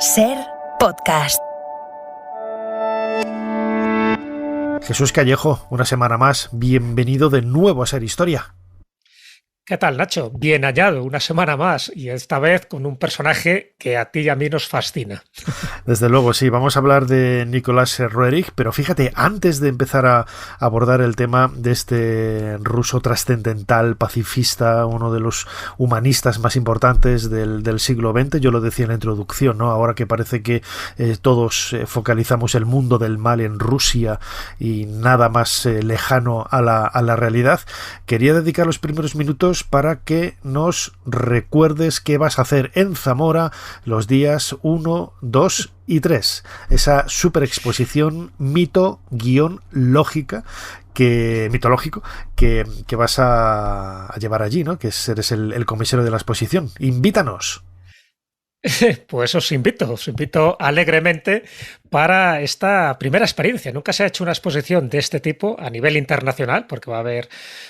Ser Podcast. Jesús Callejo, una semana más, bienvenido de nuevo a Ser Historia. ¿Qué tal, Nacho? Bien hallado, una semana más, y esta vez con un personaje que a ti y a mí nos fascina. Desde luego, sí, vamos a hablar de Nicolás Roerich, pero fíjate, antes de empezar a abordar el tema de este ruso trascendental, pacifista, uno de los humanistas más importantes del siglo XX, yo lo decía en la introducción, ¿no? Ahora que parece que todos focalizamos el mundo del mal en Rusia y nada más lejano a la realidad, quería dedicar los primeros minutos para que nos recuerdes qué vas a hacer en Zamora los días 1, 2 y 3. Esa super exposición mitológico que vas a llevar allí, ¿no? Que eres el comisario de la exposición. Invítanos. Pues os invito alegremente para esta primera experiencia. Nunca se ha hecho una exposición de este tipo a nivel internacional, porque va a haber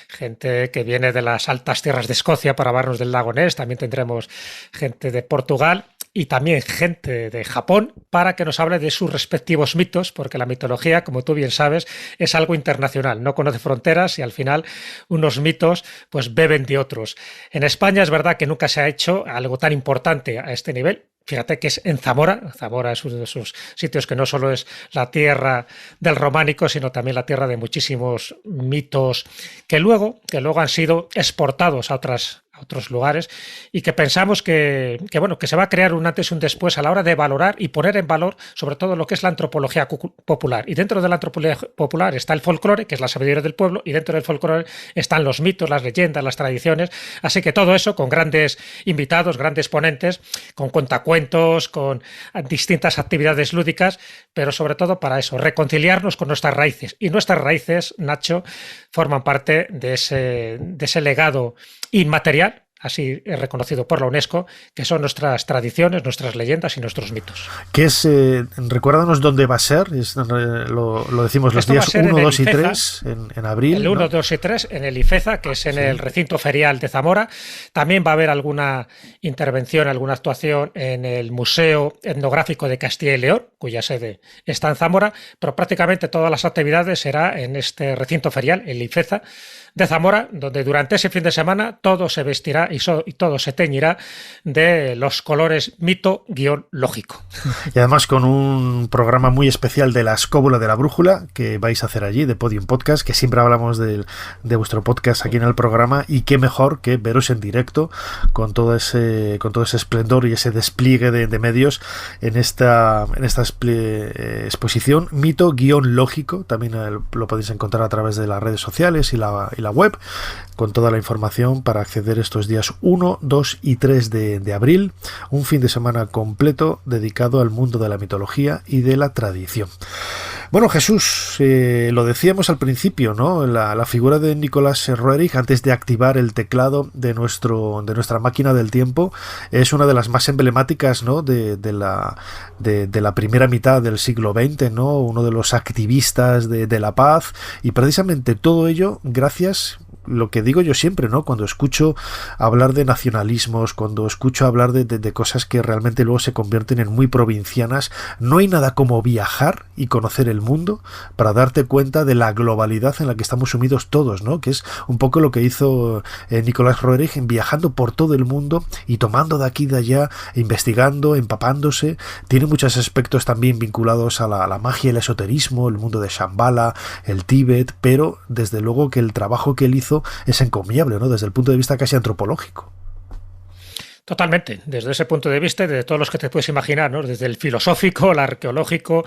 gente que viene de las altas tierras de Escocia para vernos del lago Ness, también tendremos gente de Portugal y también gente de Japón para que nos hable de sus respectivos mitos, porque la mitología, como tú bien sabes, es algo internacional, no conoce fronteras y al final unos mitos pues beben de otros. En España es verdad que nunca se ha hecho algo tan importante a este nivel. Fíjate que es en Zamora. Zamora es uno de esos sitios que no solo es la tierra del románico, sino también la tierra de muchísimos mitos que luego han sido exportados a otros lugares y que pensamos que se va a crear un antes y un después a la hora de valorar y poner en valor sobre todo lo que es la antropología popular. Y dentro de la antropología popular está el folclore, que es la sabiduría del pueblo, y dentro del folclore están los mitos, las leyendas, las tradiciones. Así que todo eso con grandes invitados, grandes ponentes, con cuentacuentos, con distintas actividades lúdicas, pero sobre todo para eso, reconciliarnos con nuestras raíces. Y nuestras raíces, Nacho, forman parte de ese legado inmaterial, así es reconocido por la UNESCO, que son nuestras tradiciones, nuestras leyendas y nuestros mitos. ¿Qué es? Recuérdanos dónde va a ser. Lo decimos los días 1, 2 y 3 en abril. El 1, ¿no? 2 y 3 en el IFEZA, que es en el recinto ferial de Zamora. También va a haber alguna intervención, alguna actuación en el Museo Etnográfico de Castilla y León, cuya sede está en Zamora, pero prácticamente todas las actividades será en este recinto ferial, el IFEZA de Zamora, donde durante ese fin de semana todo se vestirá y todo se teñirá de los colores mito-lógico. Y además con un programa muy especial de la Escóbula de la Brújula que vais a hacer allí, de Podium Podcast, que siempre hablamos de vuestro podcast aquí en el programa, y qué mejor que veros en directo con todo ese esplendor y ese despliegue de medios en esta exposición mito-lógico. También lo podéis encontrar a través de las redes sociales y la web, con toda la información para acceder estos días 1, 2 y 3 de abril, un fin de semana completo dedicado al mundo de la mitología y de la tradición. Bueno, Jesús, lo decíamos al principio, ¿no? La figura de Nicolás Roerich, antes de activar el teclado de nuestra máquina del tiempo, es una de las más emblemáticas, ¿no? de la primera mitad del siglo XX, ¿no? Uno de los activistas de la paz, y precisamente todo ello gracias, lo que digo yo siempre, ¿no? Cuando escucho hablar de nacionalismos, cuando escucho hablar de cosas que realmente luego se convierten en muy provincianas, no hay nada como viajar y conocer el mundo para darte cuenta de la globalidad en la que estamos sumidos todos, ¿no? Que es un poco lo que hizo Nicolás Roerich, viajando por todo el mundo y tomando de aquí y de allá, investigando, empapándose. Tiene muchos aspectos también vinculados a la magia, el esoterismo, el mundo de Shambhala, el Tíbet, pero desde luego que el trabajo que él hizo es encomiable, ¿no? Desde el punto de vista casi antropológico. Totalmente, desde ese punto de vista, de todos los que te puedes imaginar, ¿no? Desde el filosófico, el arqueológico,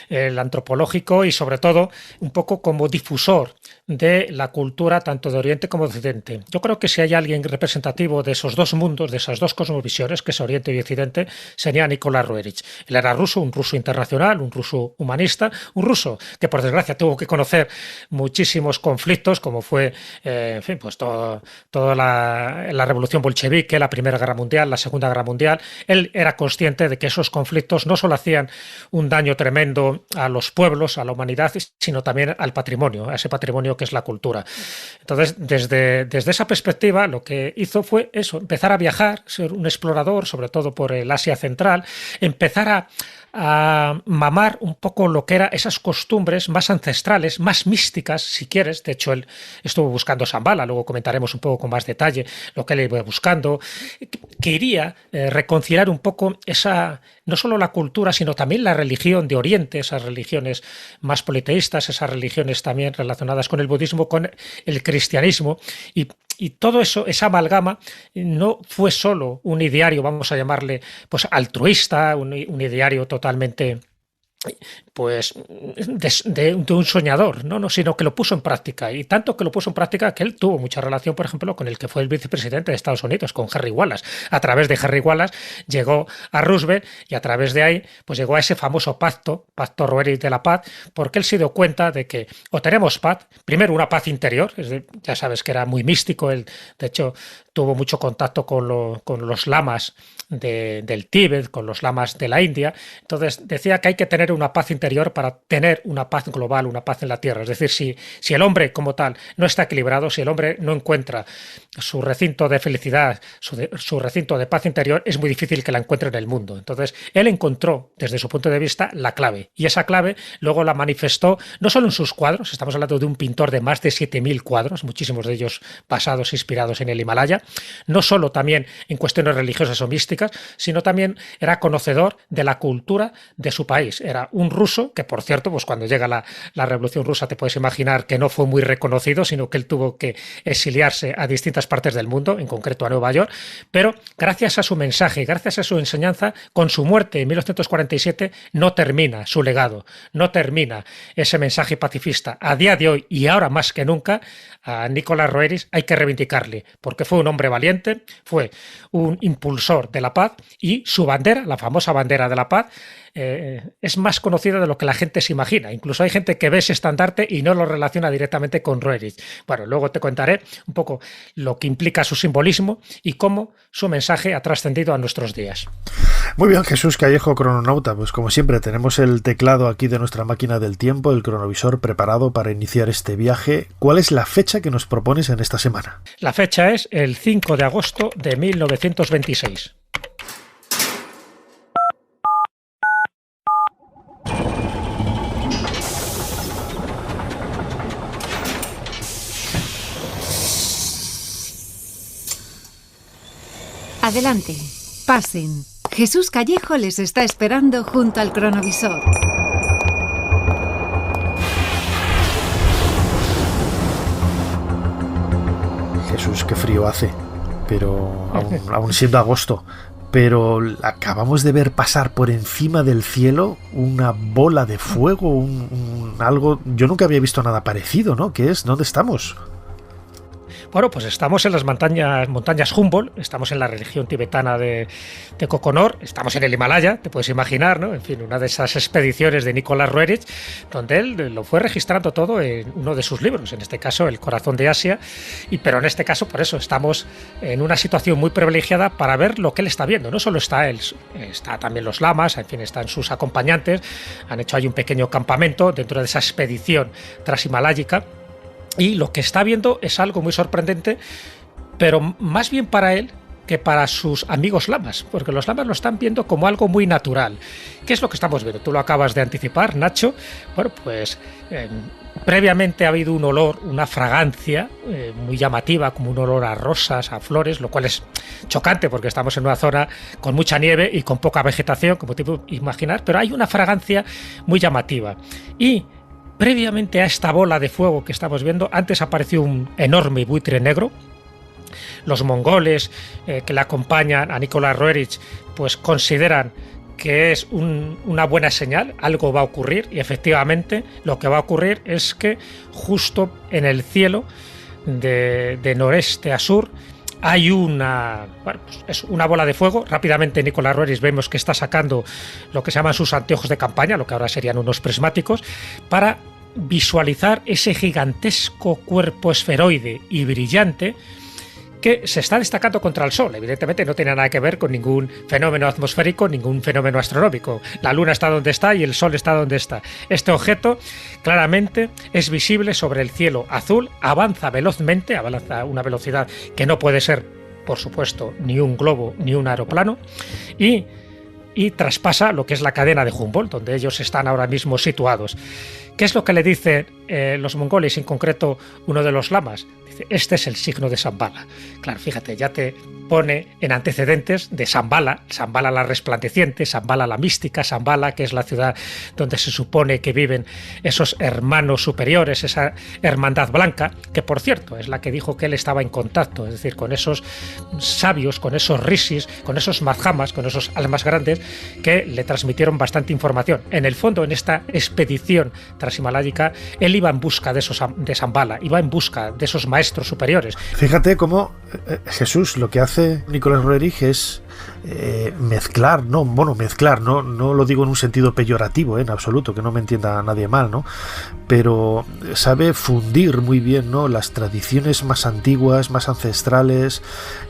el antropológico y sobre todo un poco como difusor de la cultura tanto de Oriente como de Occidente. Yo creo que si hay alguien representativo de esos dos mundos, de esas dos cosmovisiones, que es Oriente y Occidente, sería Nicolás Roerich. Él era ruso, un ruso internacional, un ruso humanista, un ruso que por desgracia tuvo que conocer muchísimos conflictos, como fue toda la revolución bolchevique, la Primera Guerra Mundial, Mundial, la Segunda Guerra Mundial. Él era consciente de que esos conflictos no solo hacían un daño tremendo a los pueblos, a la humanidad, sino también al patrimonio, a ese patrimonio que es la cultura. Entonces, desde esa perspectiva, lo que hizo fue eso, empezar a viajar, ser un explorador, sobre todo por el Asia Central, empezar a mamar un poco lo que eran esas costumbres más ancestrales, más místicas, si quieres. De hecho, él estuvo buscando Shambhala, luego comentaremos un poco con más detalle lo que él iba buscando. Quería reconciliar un poco esa, no solo la cultura, sino también la religión de Oriente, esas religiones más politeístas, esas religiones también relacionadas con el budismo, con el cristianismo, y todo eso, esa amalgama, no fue solo un ideario, vamos a llamarle, pues altruista, un ideario totalmente, pues, de un soñador, ¿no? Sino que lo puso en práctica, y tanto que lo puso en práctica que él tuvo mucha relación, por ejemplo, con el que fue el vicepresidente de Estados Unidos, con Henry Wallace. A través de Henry Wallace llegó a Roosevelt, y a través de ahí pues llegó a ese famoso pacto Roerich de la paz, porque él se dio cuenta de que o tenemos paz, primero una paz interior, ya sabes que era muy místico, él de hecho tuvo mucho contacto con los lamas del Tíbet, con los lamas de la India. Entonces decía que hay que tener una paz interior para tener una paz global, una paz en la Tierra. Es decir, si el hombre como tal no está equilibrado, si el hombre no encuentra su recinto de felicidad, su recinto de paz interior, es muy difícil que la encuentre en el mundo. Entonces él encontró, desde su punto de vista, la clave, y esa clave luego la manifestó no solo en sus cuadros. Estamos hablando de un pintor de más de 7.000 cuadros, muchísimos de ellos basados, inspirados en el Himalaya, no solo también en cuestiones religiosas o místicas, sino también era conocedor de la cultura de su país. Era un ruso que, por cierto, pues cuando llega la Revolución Rusa te puedes imaginar que no fue muy reconocido, sino que él tuvo que exiliarse a distintas partes del mundo, en concreto a Nueva York, pero gracias a su mensaje, gracias a su enseñanza, con su muerte en 1947 no termina su legado, no termina ese mensaje pacifista. A día de hoy, y ahora más que nunca, a Nicolás Roerich hay que reivindicarle, porque fue un hombre valiente, fue un impulsor de la paz, y su bandera, la famosa bandera de la paz, es más conocida de lo que la gente se imagina. Incluso hay gente que ve ese estandarte y no lo relaciona directamente con Roerich. Bueno, luego te contaré un poco lo que implica su simbolismo y cómo su mensaje ha trascendido a nuestros días. Muy bien, Jesús Callejo, crononauta. Pues como siempre tenemos el teclado aquí de nuestra máquina del tiempo, el cronovisor preparado para iniciar este viaje. ¿Cuál es la fecha que nos propones en esta semana? La fecha es el 5 de agosto de 1926. Adelante, pasen. Jesús Callejo les está esperando junto al cronovisor. Jesús, qué frío hace, pero aún siendo agosto. Pero acabamos de ver pasar por encima del cielo una bola de fuego, algo. Yo nunca había visto nada parecido, ¿no? ¿Qué es? ¿Dónde estamos? Bueno, pues estamos en las montañas Humboldt, estamos en la región tibetana de Kokonor, estamos en el Himalaya, te puedes imaginar, ¿no? En fin, una de esas expediciones de Nicolás Roerich, donde él lo fue registrando todo en uno de sus libros, en este caso El corazón de Asia, pero en este caso, por eso, estamos en una situación muy privilegiada para ver lo que él está viendo. No solo está él, está también los lamas, en fin, están sus acompañantes, han hecho ahí un pequeño campamento dentro de esa expedición transhimaláyica. Y lo que está viendo es algo muy sorprendente, pero más bien para él que para sus amigos lamas, porque los lamas lo están viendo como algo muy natural. ¿Qué es lo que estamos viendo? Tú lo acabas de anticipar, Nacho. Bueno, pues previamente ha habido un olor, una fragancia muy llamativa, como un olor a rosas, a flores, lo cual es chocante porque estamos en una zona con mucha nieve y con poca vegetación, como te puedes imaginar, pero hay una fragancia muy llamativa. Y previamente a esta bola de fuego que estamos viendo, antes apareció un enorme buitre negro. Los mongoles que le acompañan a Nicolás Roerich pues consideran que es una buena señal, algo va a ocurrir, y efectivamente lo que va a ocurrir es que justo en el cielo de noreste a sur hay es una bola de fuego. Rápidamente Nicolás Roerich vemos que está sacando lo que se llaman sus anteojos de campaña, lo que ahora serían unos prismáticos, para visualizar ese gigantesco cuerpo esferoide y brillante que se está destacando contra el Sol. Evidentemente no tiene nada que ver con ningún fenómeno atmosférico, ningún fenómeno astronómico. La Luna está donde está y el Sol está donde está. Este objeto claramente es visible sobre el cielo azul, avanza velozmente, avanza a una velocidad que no puede ser, por supuesto, ni un globo ni un aeroplano, y traspasa lo que es la cadena de Humboldt, donde ellos están ahora mismo situados. ¿Qué es lo que le dicen los mongoles, en concreto uno de los lamas? Dice, este es el signo de Shambhala. Claro, fíjate, ya te pone en antecedentes de Shambhala, Shambhala la resplandeciente, Shambhala la mística, Shambhala, que es la ciudad donde se supone que viven esos hermanos superiores, esa hermandad blanca, que por cierto es la que dijo que él estaba en contacto, es decir, con esos sabios, con esos rishis, con esos madhamas, con esos almas grandes que le transmitieron bastante información. En el fondo, en esta expedición transhimaláyica, él iba en busca de Shambhala, iba en busca de esos maestros superiores. Fíjate cómo Jesús, lo que hace Nicolás Roerich es mezclar, no lo digo en un sentido peyorativo, en absoluto, que no me entienda nadie mal, ¿no? Pero sabe fundir muy bien, ¿no?, las tradiciones más antiguas, más ancestrales,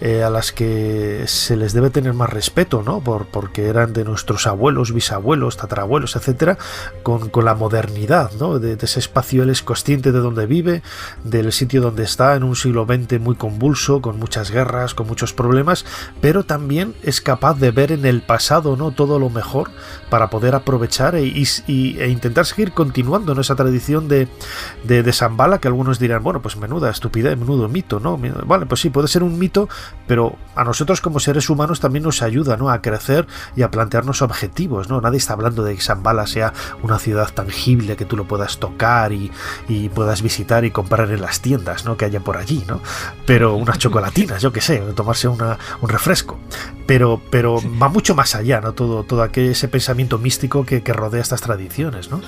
a las que se les debe tener más respeto, ¿no? Porque eran de nuestros abuelos, bisabuelos, tatarabuelos, etcétera, con la modernidad, ¿no? De ese espacio. Él es consciente de dónde vive, del sitio donde está, en un siglo XX muy convulso, con muchas guerras, con muchos problemas, pero también es capaz de ver en el pasado, ¿no?, todo lo mejor para poder aprovechar e intentar seguir continuando en esa tradición de Shambhala, que algunos dirán, bueno, pues menuda estupidez, menudo mito, ¿no? Vale, pues sí, puede ser un mito, pero a nosotros como seres humanos también nos ayuda, ¿no?, a crecer y a plantearnos objetivos, ¿no? Nadie está hablando de que Shambhala sea una ciudad tangible que tú lo puedas tocar y puedas visitar y comprar en las tiendas, ¿no?, que haya por allí, ¿no? Pero unas chocolatinas, yo qué sé, tomarse un refresco. Pero va mucho más allá, ¿no? Todo ese pensamiento místico que rodea estas tradiciones, ¿no?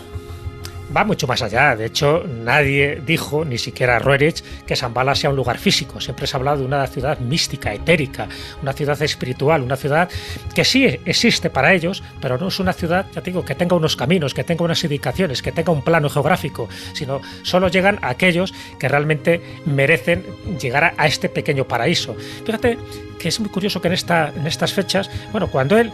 Va mucho más allá. De hecho, nadie dijo, ni siquiera Roerich, que Shambhala sea un lugar físico. Siempre se ha hablado de una ciudad mística, etérica, una ciudad espiritual, una ciudad que sí existe para ellos, pero no es una ciudad, ya te digo, que tenga unos caminos, que tenga unas indicaciones, que tenga un plano geográfico, sino solo llegan a aquellos que realmente merecen llegar a este pequeño paraíso. Fíjate que es muy curioso que en estas fechas, bueno, cuando él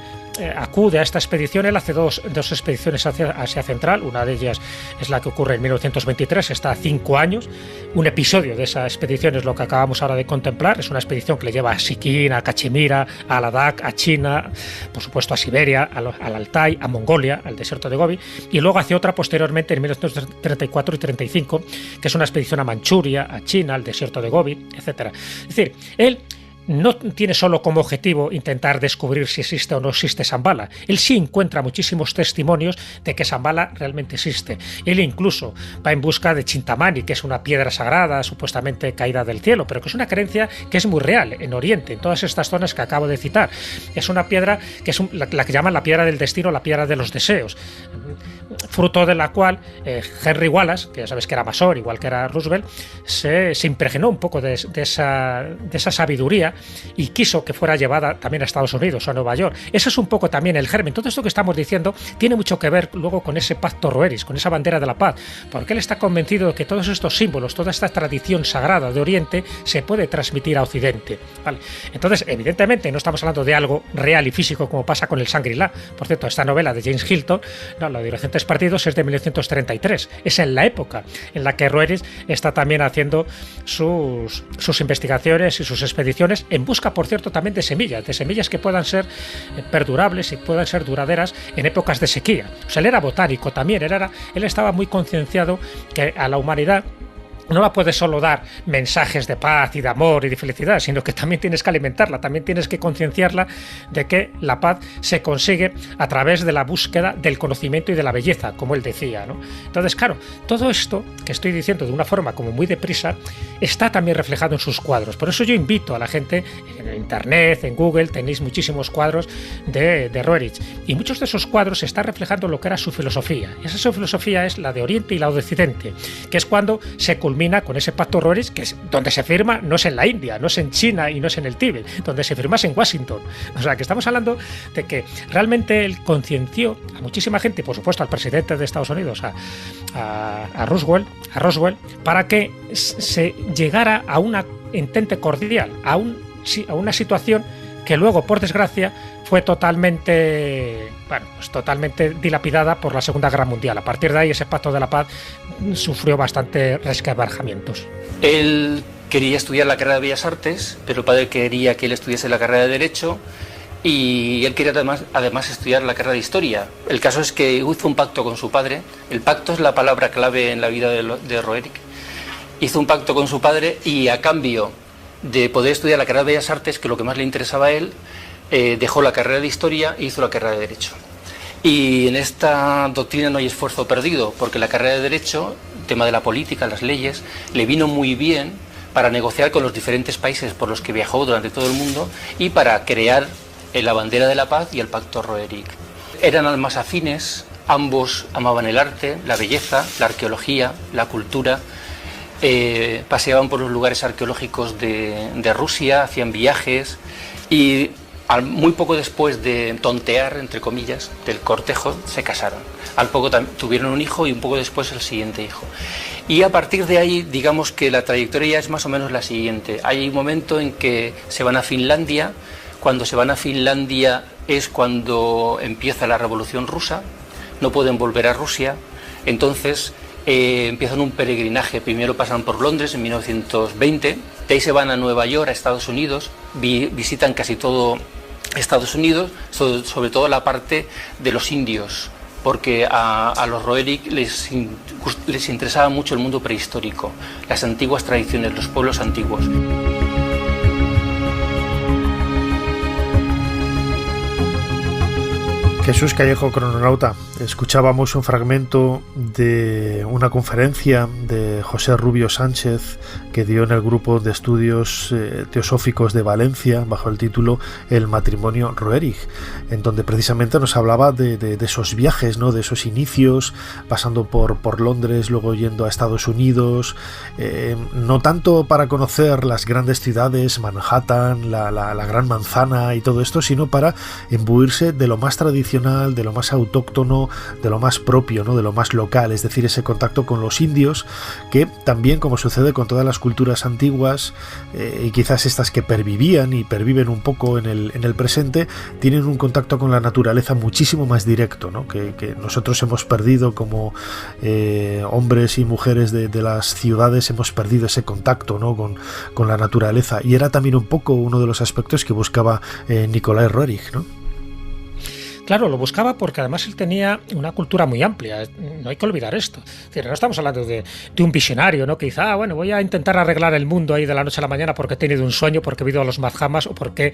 acude a esta expedición, él hace dos expediciones hacia Asia Central. Una de ellas es la que ocurre en 1923, está a 5 años. Un episodio de esa expedición es lo que acabamos ahora de contemplar. Es una expedición que le lleva a Sikkim, a Cachemira, a Ladakh, a China, por supuesto a Siberia, al Altai, a Mongolia, al desierto de Gobi, y luego hace otra posteriormente en 1934 y 35, que es una expedición a Manchuria, a China, al desierto de Gobi, etc. Es decir, él no tiene solo como objetivo intentar descubrir si existe o no existe Shambhala. Él sí encuentra muchísimos testimonios de que Shambhala realmente existe. Él incluso va en busca de Chintamani, que es una piedra sagrada supuestamente caída del cielo, pero que es una creencia que es muy real en Oriente, en todas estas zonas que acabo de citar. Es una piedra que es la que llaman la piedra del destino, la piedra de los deseos, fruto de la cual Henry Wallace, que ya sabes que era masón, igual que era Roosevelt, se impregnó un poco de esa sabiduría y quiso que fuera llevada también a Estados Unidos, a Nueva York. Ese es un poco también el germen. Todo esto que estamos diciendo tiene mucho que ver luego con ese pacto Roerich, con esa bandera de la paz, porque él está convencido de que todos estos símbolos, toda esta tradición sagrada de Oriente se puede transmitir a Occidente, ¿vale? Entonces, evidentemente, no estamos hablando de algo real y físico como pasa con el Shangri-La. Por cierto, esta novela de James Hilton, no, la de Recientes Partidos, es de 1933. Es en la época en la que Roerich está también haciendo sus investigaciones y sus expediciones en busca, por cierto, también de semillas que puedan ser perdurables y puedan ser duraderas en épocas de sequía. O sea, él era botánico también, él estaba muy concienciado que a la humanidad no la puedes solo dar mensajes de paz y de amor y de felicidad, sino que también tienes que alimentarla, también tienes que concienciarla de que la paz se consigue a través de la búsqueda del conocimiento y de la belleza, como él decía, ¿no? Entonces, claro, todo esto que estoy diciendo de una forma como muy deprisa está también reflejado en sus cuadros. Por eso yo invito a la gente, en Internet, en Google, tenéis muchísimos cuadros de Roerich, y muchos de esos cuadros están reflejando lo que era su filosofía. Y esa su filosofía es la de Oriente y la de Occidente, que es cuando se culmina con ese pacto Roerich, que es donde se firma, no es en la India, no es en China y no es en el Tíbet, donde se firma es en Washington. O sea, que estamos hablando de que realmente él concienció a muchísima gente, por supuesto al presidente de Estados Unidos, a Roosevelt, para que se llegara a una entente cordial a una situación que luego, por desgracia, fue totalmente dilapidada por la Segunda Guerra Mundial. A partir de ahí, ese pacto de la paz sufrió bastante resquebrajamientos. Él quería estudiar la carrera de Bellas Artes, pero el padre quería que él estudiase la carrera de Derecho, y él quería además estudiar la carrera de Historia. El caso es que hizo un pacto con su padre. El pacto es la palabra clave en la vida de Roerich. Hizo un pacto con su padre y, a cambio de poder estudiar la carrera de Bellas Artes, que es lo que más le interesaba a él, dejó la carrera de Historia e hizo la carrera de Derecho. Y en esta doctrina no hay esfuerzo perdido, porque la carrera de Derecho, el tema de la política, las leyes, le vino muy bien para negociar con los diferentes países por los que viajó durante todo el mundo y para crear la bandera de la paz y el pacto Roerich. Eran almas afines, ambos amaban el arte, la belleza, la arqueología, la cultura. Paseaban por los lugares arqueológicos de Rusia, hacían viajes y muy poco después de tontear, entre comillas, del cortejo, se casaron. Al poco tuvieron un hijo y un poco después el siguiente hijo. Y a partir de ahí, digamos que la trayectoria ya es más o menos la siguiente. Hay un momento en que se van a Finlandia. Cuando se van a Finlandia es cuando empieza la Revolución Rusa. No pueden volver a Rusia. Entonces empiezan un peregrinaje. Primero pasan por Londres en 1920. De ahí se van a Nueva York, a Estados Unidos. Visitan casi todo Estados Unidos, sobre todo la parte de los indios, porque a los Roerich les interesaba mucho el mundo prehistórico, las antiguas tradiciones, los pueblos antiguos. Jesús Callejo, crononauta. Escuchábamos un fragmento de una conferencia de José Rubio Sánchez que dio en el grupo de estudios teosóficos de Valencia bajo el título El matrimonio Roerich, en donde precisamente nos hablaba de esos viajes, ¿no? De esos inicios, pasando por Londres, luego yendo a Estados Unidos, no tanto para conocer las grandes ciudades, Manhattan, la Gran Manzana y todo esto, sino para imbuirse de lo más tradicional, de lo más autóctono, de lo más propio, ¿no? De lo más local, es decir, ese contacto con los indios, que también, como sucede con todas las culturas antiguas, y quizás estas que pervivían y perviven un poco en el presente, tienen un contacto con la naturaleza muchísimo más directo, ¿no? Que nosotros hemos perdido como hombres y mujeres de las ciudades, hemos perdido ese contacto, ¿no? con la naturaleza, y era también un poco uno de los aspectos que buscaba Nicolai Roerich, ¿no? Claro, lo buscaba porque además él tenía una cultura muy amplia, no hay que olvidar esto. Es decir, no estamos hablando de un visionario, ¿no? Que dice, bueno, voy a intentar arreglar el mundo ahí de la noche a la mañana porque he tenido un sueño, porque he ido a los Madhamas o porque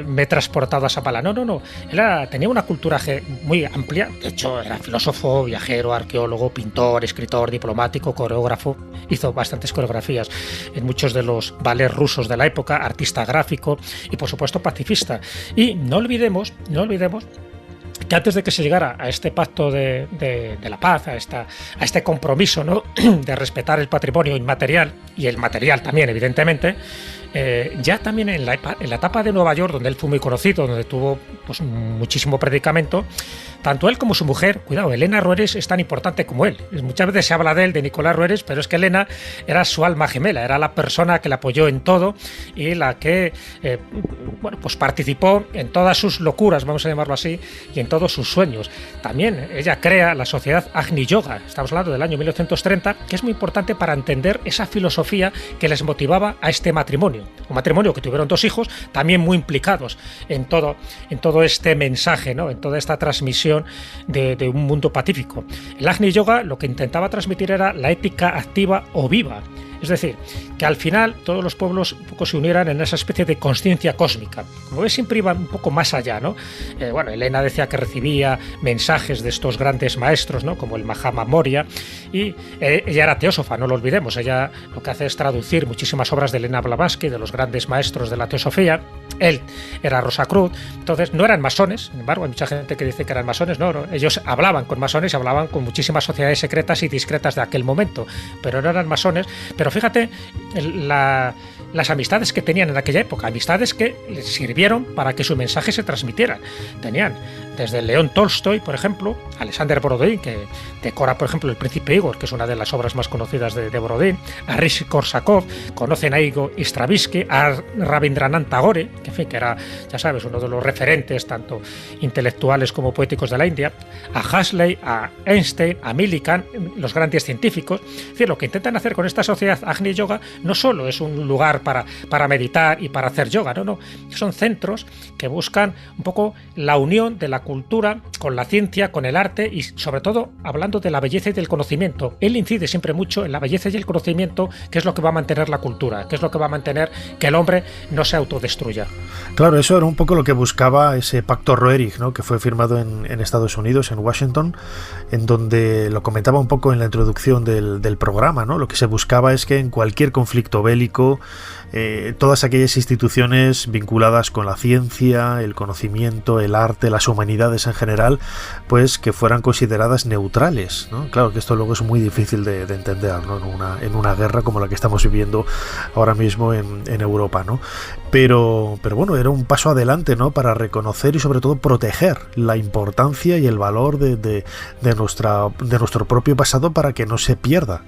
me he transportado a Sapala. No. Él tenía una cultura muy amplia. De hecho, era filósofo, viajero, arqueólogo, pintor, escritor, diplomático, coreógrafo. Hizo bastantes coreografías en muchos de los ballets rusos de la época, artista gráfico y, por supuesto, pacifista. Y no olvidemos que antes de que se llegara a este pacto de la paz, a este compromiso, ¿no? de respetar el patrimonio inmaterial y el material también, evidentemente, ya también en la etapa de Nueva York, donde él fue muy conocido, donde tuvo pues, muchísimo predicamento, tanto él como su mujer, cuidado, Elena Roerich es tan importante como él. Muchas veces se habla de él, de Nicolás Roerich, pero es que Elena era su alma gemela, era la persona que le apoyó en todo y la que pues participó en todas sus locuras, vamos a llamarlo así, y en todos sus sueños. También ella crea la sociedad Agni Yoga, estamos hablando del año 1930, que es muy importante para entender esa filosofía que les motivaba a este matrimonio. Un matrimonio que tuvieron 2 hijos, también muy implicados en todo este mensaje, ¿no? En toda esta transmisión de un mundo pacífico. El Agni Yoga lo que intentaba transmitir era la ética activa o viva. Es decir, que al final todos los pueblos un poco se unieran en esa especie de conciencia cósmica. Como ves, siempre iba un poco más allá, ¿no? Elena decía que recibía mensajes de estos grandes maestros, ¿no? Como el Mahama Moria, y ella era teósofa, no lo olvidemos. Ella lo que hace es traducir muchísimas obras de Elena Blavatsky, de los grandes maestros de la teosofía. Él era Rosacruz, entonces no eran masones, sin embargo, hay mucha gente que dice que eran masones, no, ellos hablaban con masones, hablaban con muchísimas sociedades secretas y discretas de aquel momento, pero no eran masones. Pero fíjate las amistades que tenían en aquella época, amistades que les sirvieron para que su mensaje se transmitiera. Tenían desde León Tolstoy, por ejemplo, Alexander Borodín, que decora, por ejemplo, El Príncipe Igor, que es una de las obras más conocidas de Borodín, a Rimsky-Korsakov, conocen a Igor Stravinsky, a Rabindranath Tagore, que, en fin, que era, ya sabes, uno de los referentes tanto intelectuales como poéticos de la India, a Huxley, a Einstein, a Millikan, los grandes científicos. Es decir, lo que intentan hacer con esta sociedad Agni Yoga no solo es un lugar para meditar y para hacer yoga, no, son centros que buscan un poco la unión de la cultura con la ciencia, con el arte y sobre todo hablando de la belleza y del conocimiento. Él incide siempre mucho en la belleza y el conocimiento, que es lo que va a mantener la cultura, que es lo que va a mantener que el hombre no se autodestruya. Claro, eso era un poco lo que buscaba ese pacto Roerich, ¿no?, que fue firmado en Estados Unidos, en Washington, en donde lo comentaba un poco en la introducción del programa, ¿no? Lo que se buscaba es que en cualquier conflicto bélico todas aquellas instituciones vinculadas con la ciencia, el conocimiento, el arte, las humanidades en general, pues que fueran consideradas neutrales, ¿no? Claro que esto luego es muy difícil de entender, ¿no?, en una guerra como la que estamos viviendo ahora mismo en Europa, ¿no? Pero bueno, era un paso adelante, ¿no?, para reconocer y sobre todo proteger la importancia y el valor de nuestro propio pasado para que no se pierda.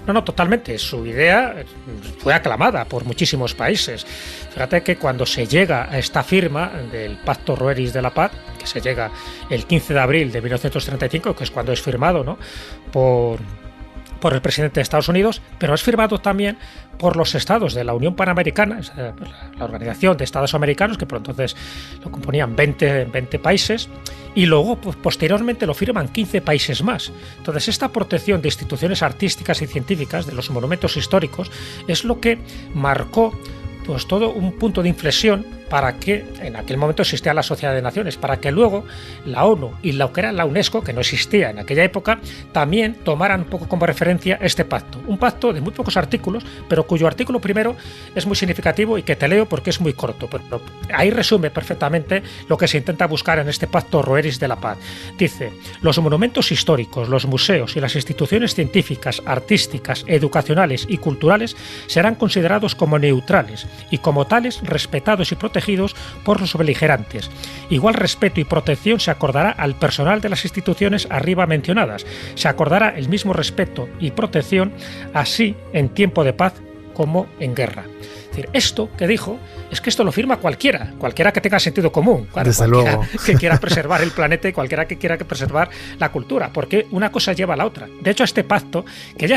No, totalmente. Su idea fue aclamada por muchísimos países. Fíjate que cuando se llega a esta firma del Pacto Roerich de la Paz, que se llega el 15 de abril de 1935, que es cuando es firmado, ¿no?, por el presidente de Estados Unidos, pero es firmado también por los estados de la Unión Panamericana, la Organización de Estados Americanos, que por entonces lo componían 20 países, y luego pues, posteriormente lo firman 15 países más. Entonces esta protección de instituciones artísticas y científicas, de los monumentos históricos, es lo que marcó pues todo un punto de inflexión para que en aquel momento existía la Sociedad de Naciones, para que luego la ONU y lo que era la UNESCO, que no existía en aquella época, también tomaran un poco como referencia este pacto. Un pacto de muy pocos artículos, pero cuyo artículo primero es muy significativo y que te leo porque es muy corto, pero ahí resume perfectamente lo que se intenta buscar en este Pacto Roerich de la Paz. Dice: los monumentos históricos, los museos y las instituciones científicas, artísticas, educacionales y culturales serán considerados como neutrales y como tales respetados y protegidos por los beligerantes. Igual respeto y protección se acordará al personal de las instituciones arriba mencionadas. Se acordará el mismo respeto y protección así en tiempo de paz como en guerra. Es decir, esto que dijo es que esto lo firma cualquiera que tenga sentido común, claro, desde cualquiera luego, que quiera preservar el planeta y cualquiera que quiera preservar la cultura, porque una cosa lleva a la otra. De hecho, este pacto, que ya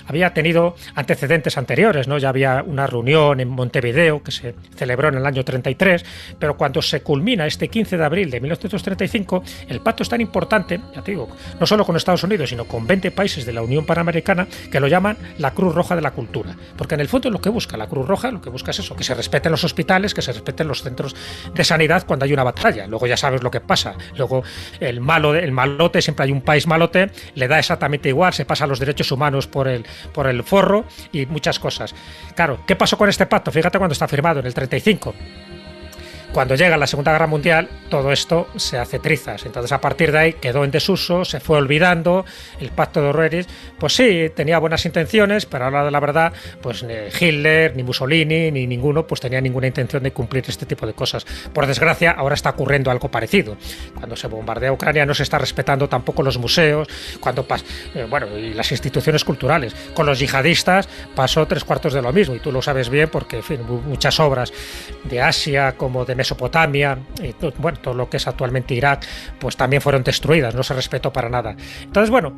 había tenido antecedentes anteriores, ¿no? Ya había una reunión en Montevideo que se celebró en el año 33, pero cuando se culmina este 15 de abril de 1935, el pacto es tan importante, ya te digo, no solo con Estados Unidos, sino con 20 países de la Unión Panamericana, que lo llaman la Cruz Roja de la Cultura, porque en el fondo lo que busca la Cruz Roja, lo que busca es eso, que se respeten los hospitales, que se respeten los centros de sanidad cuando hay una batalla. Luego ya sabes lo que pasa. Luego el malote, siempre hay un país malote, le da exactamente igual, se pasa los derechos humanos por el forro y muchas cosas. Claro, ¿qué pasó con este pacto? Fíjate cuando está firmado, en el 35. Cuando llega la Segunda Guerra Mundial, todo esto se hace trizas. Entonces, a partir de ahí, quedó en desuso, se fue olvidando. El Pacto de Roerich, pues sí, tenía buenas intenciones, pero a la hora de la verdad, pues ni Hitler, ni Mussolini, ni ninguno, pues tenía ninguna intención de cumplir este tipo de cosas. Por desgracia, ahora está ocurriendo algo parecido. Cuando se bombardea Ucrania, no se está respetando tampoco los museos, y las instituciones culturales. Con los yihadistas pasó 3/4 de lo mismo, y tú lo sabes bien porque, en fin, muchas obras de Asia como de Mesopotamia, todo lo que es actualmente Irak, pues también fueron destruidas, no se respetó para nada. Entonces, bueno,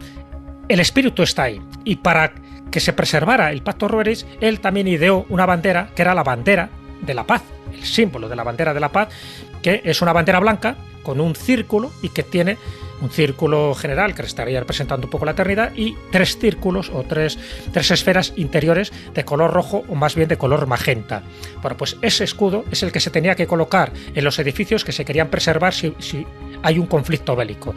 el espíritu está ahí, y para que se preservara el Pacto Roerich, él también ideó una bandera que era la bandera de la paz, el símbolo de la bandera de la paz, que es una bandera blanca con un círculo y que tiene un círculo general que estaría representando un poco la eternidad y 3 círculos o tres esferas interiores de color rojo o más bien de color magenta. Bueno, pues ese escudo es el que se tenía que colocar en los edificios que se querían preservar si hay un conflicto bélico.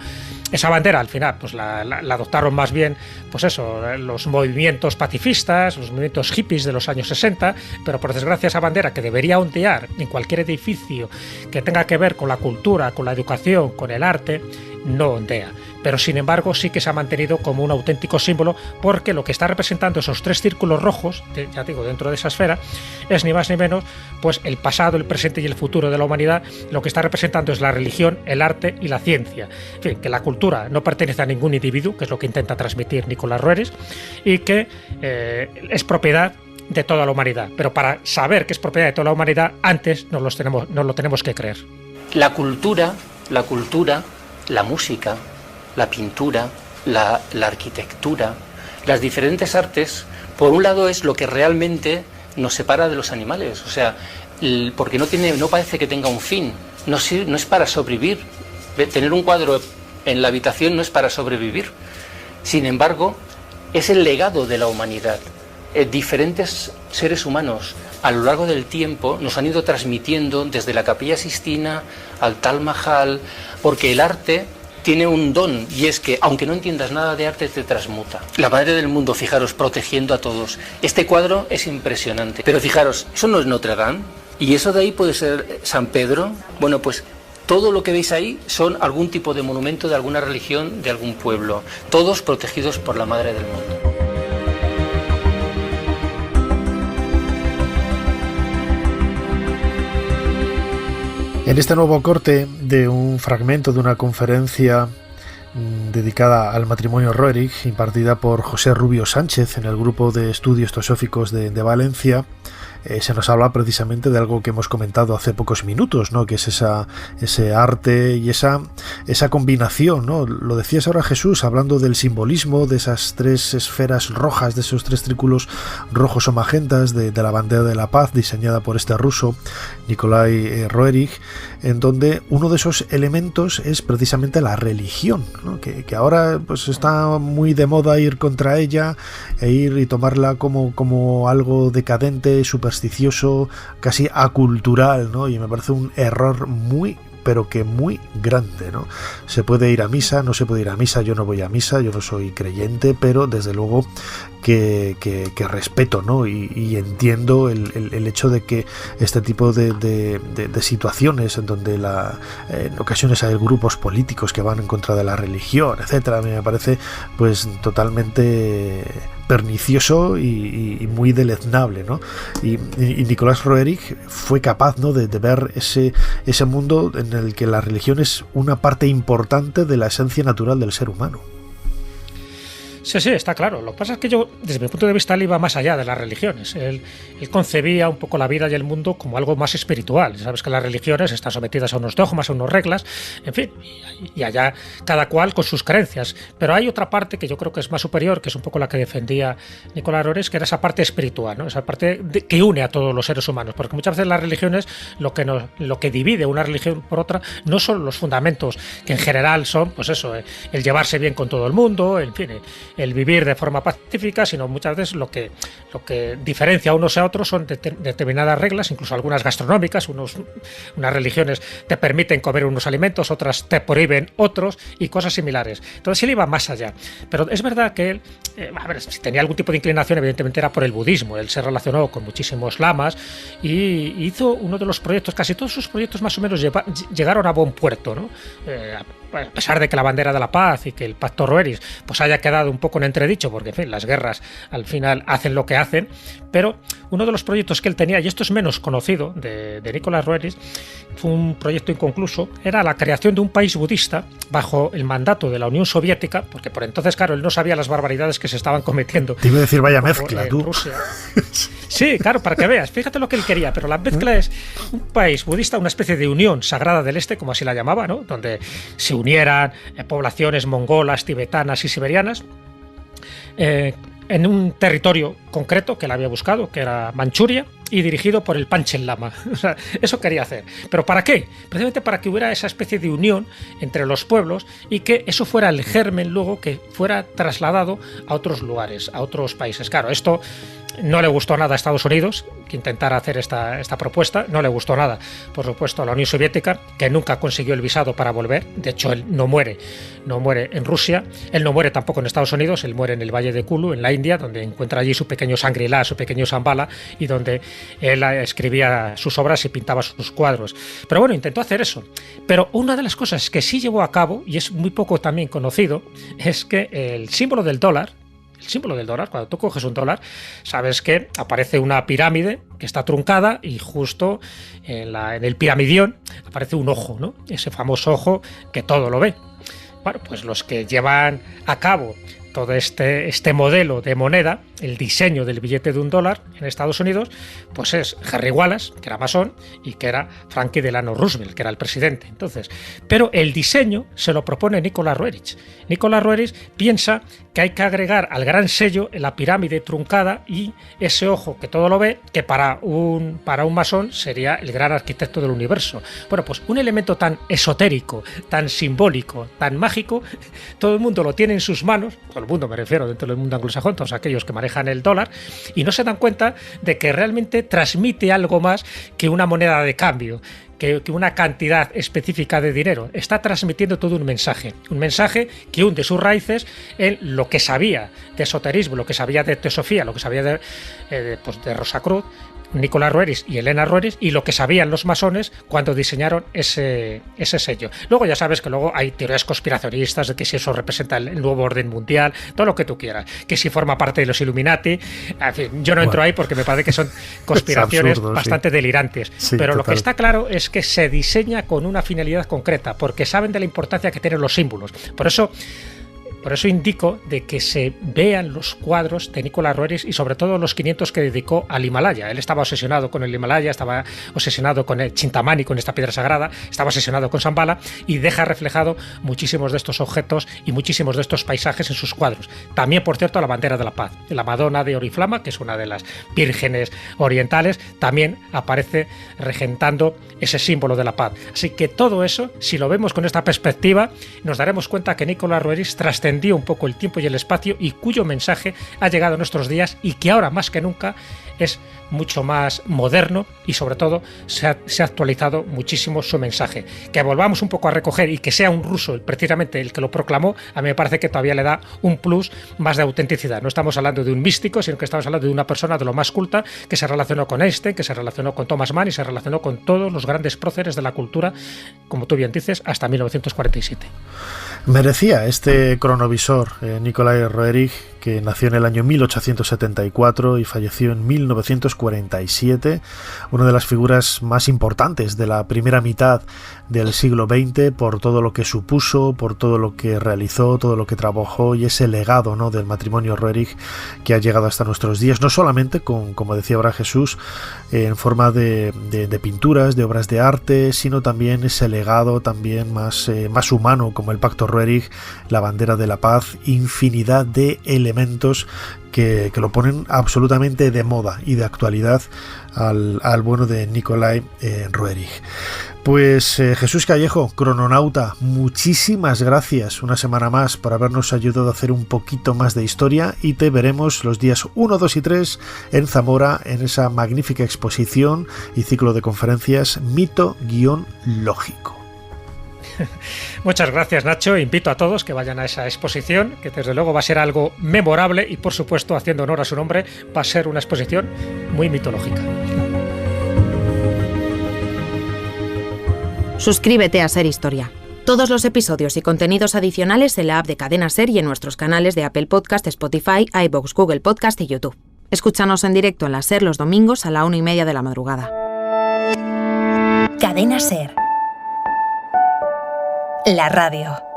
Esa bandera al final pues la adoptaron más bien pues eso, los movimientos pacifistas, los movimientos hippies de los años 60, pero por desgracia esa bandera que debería ondear en cualquier edificio que tenga que ver con la cultura, con la educación, con el arte, no ondea. pero sin embargo sí que se ha mantenido como un auténtico símbolo, porque lo que está representando esos 3 círculos rojos, ya digo, dentro de esa esfera, es ni más ni menos pues el pasado, el presente y el futuro de la humanidad. Lo que está representando es la religión, el arte y la ciencia. En fin, que la cultura no pertenece a ningún individuo, que es lo que intenta transmitir Nicolás Roerich, y que es propiedad de toda la humanidad. Pero para saber que es propiedad de toda la humanidad, antes nos lo tenemos que creer. La cultura, la música, la pintura, la arquitectura, las diferentes artes, por un lado es lo que realmente nos separa de los animales, o sea, porque no parece que tenga un fin, no es para sobrevivir. Tener un cuadro en la habitación no es para sobrevivir. Sin embargo, es el legado de la humanidad. Diferentes seres humanos a lo largo del tiempo nos han ido transmitiendo desde la Capilla Sixtina al Taj Mahal, porque el arte tiene un don, y es que aunque no entiendas nada de arte, te transmuta. La madre del mundo, fijaros, protegiendo a todos. Este cuadro es impresionante, pero fijaros, eso no es Notre Dame, y eso de ahí puede ser San Pedro. Bueno, pues todo lo que veis ahí son algún tipo de monumento de alguna religión, de algún pueblo, todos protegidos por la madre del mundo. En este nuevo corte de un fragmento de una conferencia dedicada al matrimonio Roerich, impartida por José Rubio Sánchez en el Grupo de Estudios Teosóficos de Valencia, se nos habla precisamente de algo que hemos comentado hace pocos minutos, ¿no? Que es ese arte y esa combinación, ¿no? Lo decías ahora, Jesús, hablando del simbolismo de esas 3 esferas rojas, de esos 3 círculos rojos o magentas de la bandera de la paz diseñada por este ruso, Nikolai Roerich, en donde uno de esos elementos es precisamente la religión, ¿no? Que ahora pues está muy de moda ir contra ella e ir y tomarla como algo decadente, supersticioso, casi acultural, ¿no? Y me parece un error pero que muy grande, ¿no? Se puede ir a misa, no se puede ir a misa, yo no voy a misa, yo no soy creyente, pero desde luego que respeto, ¿no? Y entiendo el hecho de que este tipo de situaciones en donde en ocasiones hay grupos políticos que van en contra de la religión, etcétera, a mí me parece pues totalmente pernicioso y muy deleznable, ¿no? Y Nicolás Roerich fue capaz, ¿no?, de ver ese mundo en el que la religión es una parte importante de la esencia natural del ser humano. Sí, está claro. Lo que pasa es que yo, desde mi punto de vista, él iba más allá de las religiones. Él concebía un poco la vida y el mundo como algo más espiritual. Sabes que las religiones están sometidas a unos dogmas, a unas reglas, en fin, y allá cada cual con sus creencias. Pero hay otra parte que yo creo que es más superior, que es un poco la que defendía Nicolás Roerich, que era esa parte espiritual, ¿no? Esa parte que une a todos los seres humanos. Porque muchas veces las religiones, lo que divide una religión por otra, no son los fundamentos, que en general son, pues eso, el llevarse bien con todo el mundo, en fin, el vivir de forma pacífica, sino muchas veces lo que diferencia a unos a otros son determinadas reglas, incluso algunas gastronómicas. Unas religiones te permiten comer unos alimentos, otras te prohíben otros, y cosas similares. Entonces él iba más allá. Pero es verdad que él, si tenía algún tipo de inclinación, evidentemente era por el budismo. Él se relacionó con muchísimos lamas y hizo uno de los proyectos, casi todos sus proyectos más o menos llegaron a buen puerto, ¿no? A pesar de que la bandera de la paz y que el pacto Roerich pues haya quedado un poco en entredicho, porque en fin, las guerras al final hacen lo que hacen, pero uno de los proyectos que él tenía, y esto es menos conocido, de Nicolás Roerich, fue un proyecto inconcluso, era la creación de un país budista bajo el mandato de la Unión Soviética, porque por entonces, claro, él no sabía las barbaridades que se estaban cometiendo. Te iba a decir, vaya mezcla, tú. Rusia. Sí, claro, para que veas, fíjate lo que él quería, pero la mezcla es un país budista, una especie de unión sagrada del este, como así la llamaba, ¿no? Donde se unieran poblaciones mongolas, tibetanas y siberianas, en un territorio concreto que él había buscado, que era Manchuria, y dirigido por el Panchen Lama. O sea, eso quería hacer. ¿Pero para qué? Precisamente para que hubiera esa especie de unión entre los pueblos y que eso fuera el germen luego que fuera trasladado a otros lugares, a otros países. Claro, esto no le gustó nada a Estados Unidos que intentara hacer esta propuesta, no le gustó nada, por supuesto, a la Unión Soviética, que nunca consiguió el visado para volver. De hecho, él no muere en Rusia, él no muere tampoco en Estados Unidos, él muere en el Valle de Kulu, en la India, donde encuentra allí su pequeño Shangri-La, su pequeño Shambhala, y donde él escribía sus obras y pintaba sus cuadros. Pero bueno, intentó hacer eso. Pero una de las cosas que sí llevó a cabo, y es muy poco también conocido, es que el símbolo del dólar, cuando tú coges un dólar, sabes que aparece una pirámide que está truncada y justo en el piramidión aparece un ojo, ¿no? Ese famoso ojo que todo lo ve. Bueno, pues los que llevan a cabo todo este modelo de moneda, el diseño del billete de $1 en Estados Unidos, pues es Henry Wallace, que era masón, y que era Franklin Delano Roosevelt, que era el presidente. Entonces, pero el diseño se lo propone Nicholas Roerich. Nicholas Roerich piensa que hay que agregar al gran sello la pirámide truncada y ese ojo que todo lo ve, que para un masón sería el gran arquitecto del universo. Bueno, pues un elemento tan esotérico, tan simbólico, tan mágico, todo el mundo lo tiene en sus manos, todo el mundo me refiero dentro del mundo anglosajón, todos aquellos que manejan el dólar, y no se dan cuenta de que realmente transmite algo más que una moneda de cambio, que una cantidad específica de dinero. Está transmitiendo todo un mensaje que hunde sus raíces en lo que sabía de esoterismo, lo que sabía de teosofía, lo que sabía de Rosacruz, Nicholas Roerich y Elena Roerich, y lo que sabían los masones cuando diseñaron ese sello. Luego ya sabes que luego hay teorías conspiracionistas de que si eso representa el nuevo orden mundial, todo lo que tú quieras, que si forma parte de los Illuminati. En fin, yo no entro ahí porque me parece que son conspiraciones absurdo, bastante delirantes. Sí, pero total. Lo que está claro es que se diseña con una finalidad concreta, porque saben de la importancia que tienen los símbolos. Por eso indico de que se vean los cuadros de Nicholas Roerich y sobre todo los 500 que dedicó al Himalaya. Él estaba obsesionado con el Himalaya, estaba obsesionado con el Chintamani, con esta piedra sagrada, estaba obsesionado con Shambhala, y deja reflejado muchísimos de estos objetos y muchísimos de estos paisajes en sus cuadros. También, por cierto, la bandera de la paz, la Madonna de Oriflama, que es una de las vírgenes orientales, también aparece regentando ese símbolo de la paz. Así que todo eso, si lo vemos con esta perspectiva, nos daremos cuenta que Nicholas Roerich trascendió un poco el tiempo y el espacio, y cuyo mensaje ha llegado a nuestros días, y que ahora más que nunca es mucho más moderno, y sobre todo se ha actualizado muchísimo su mensaje. Que volvamos un poco a recoger y que sea un ruso precisamente el que lo proclamó, a mí me parece que todavía le da un plus más de autenticidad. No estamos hablando de un místico, sino que estamos hablando de una persona de lo más culta, que se relacionó con Einstein, que se relacionó con Thomas Mann y se relacionó con todos los grandes próceres de la cultura, como tú bien dices, hasta 1947. Merecía este cronovisor Nikolai Roerich, que nació en el año 1874 y falleció en 1947, una de las figuras más importantes de la primera mitad del siglo XX, por todo lo que supuso, por todo lo que realizó, todo lo que trabajó, y ese legado, ¿no?, del matrimonio Roerich que ha llegado hasta nuestros días, no solamente con, como decía ahora Jesús, en forma de pinturas, de obras de arte, sino también ese legado también más humano, como el Pacto Roerich, la bandera de la paz, infinidad de elementos que lo ponen absolutamente de moda y de actualidad al bueno de Nikolai Roerich. Pues Jesús Callejo, crononauta, muchísimas gracias una semana más por habernos ayudado a hacer un poquito más de historia, y te veremos los días 1, 2 y 3 en Zamora, en esa magnífica exposición y ciclo de conferencias Mito-Lógico. Muchas gracias, Nacho. Invito a todos que vayan a esa exposición, que desde luego va a ser algo memorable, y por supuesto, haciendo honor a su nombre, va a ser una exposición muy mitológica. Suscríbete a Ser Historia. Todos los episodios y contenidos adicionales en la app de Cadena Ser y en nuestros canales de Apple Podcast, Spotify, iVoox, Google Podcast y YouTube. Escúchanos en directo en la Ser los domingos a la 1:30 de la madrugada. Cadena Ser. La radio.